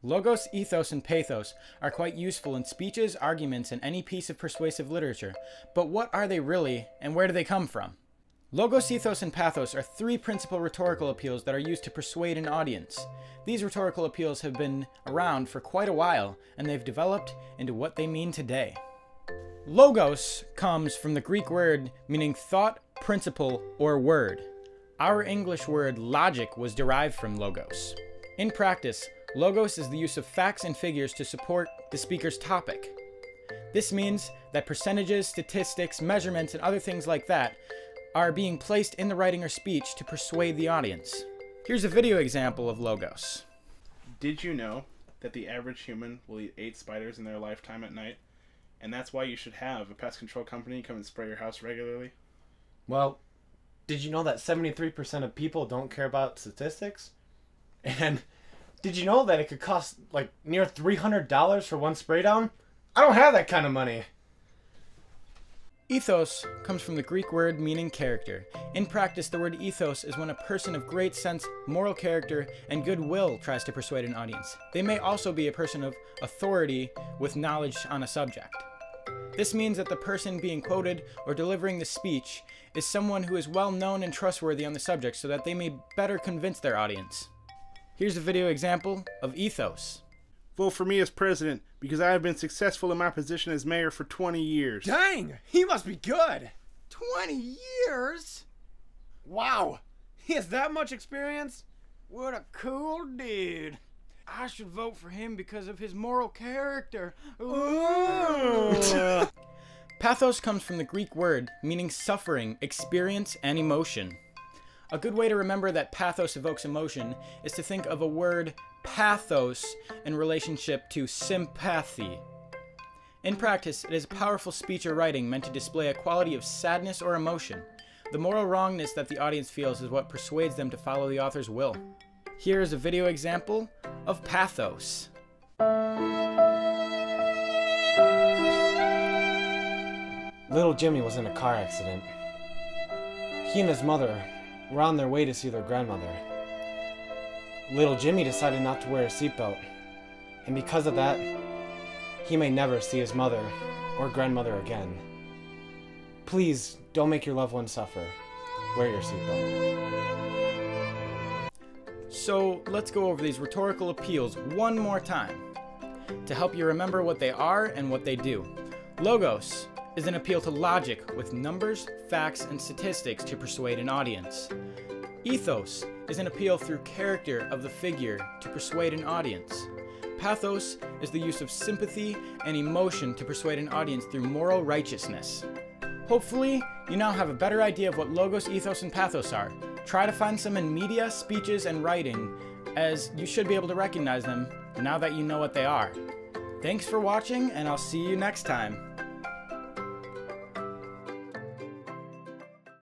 Logos, ethos, and pathos are quite useful in speeches, arguments, and any piece of persuasive literature, but what are they really, and where do they come from? Logos, ethos, and pathos are three principal rhetorical appeals that are used to persuade an audience. These rhetorical appeals have been around for quite a while, and they've developed into what they mean today. Logos comes from the Greek word meaning thought, principle, or word. Our English word logic was derived from logos. In practice, logos is the use of facts and figures to support the speaker's topic. This means that percentages, statistics, measurements, and other things like that are being placed in the writing or speech to persuade the audience. Here's a video example of logos. Did you know that the average human will eat 8 spiders in their lifetime at night? And that's why you should have a pest control company come and spray your house regularly? Well, did you know that 73% of people don't care about statistics? And did you know that it could cost like near $300 for one spray down? I don't have that kind of money. Ethos comes from the Greek word meaning character. In practice, the word ethos is when a person of great sense, moral character, and goodwill tries to persuade an audience. They may also be a person of authority with knowledge on a subject. This means that the person being quoted or delivering the speech is someone who is well known and trustworthy on the subject so that they may better convince their audience. Here's a video example of ethos. Vote for me as president because I have been successful in my position as mayor for 20 years. Dang, he must be good. 20 years? Wow, he has that much experience? What a cool dude. I should vote for him because of his moral character. Ooh. Pathos comes from the Greek word meaning suffering, experience, and emotion. A good way to remember that pathos evokes emotion is to think of a word pathos in relationship to sympathy. In practice, it is a powerful speech or writing meant to display a quality of sadness or emotion. The moral wrongness that the audience feels is what persuades them to follow the author's will. Here is a video example of pathos. Little Jimmy was in a car accident. He and his mother were on their way to see their grandmother. Little Jimmy decided not to wear a seatbelt, and because of that, he may never see his mother or grandmother again. Please don't make your loved one suffer. Wear your seatbelt. So let's go over these rhetorical appeals one more time to help you remember what they are and what they do. Logos is an appeal to logic with numbers, facts, and statistics to persuade an audience. Ethos is an appeal through character of the figure to persuade an audience. Pathos is the use of sympathy and emotion to persuade an audience through moral righteousness. Hopefully, you now have a better idea of what logos, ethos, and pathos are. Try to find some in media, speeches, and writing, as you should be able to recognize them now that you know what they are. Thanks for watching, and I'll see you next time.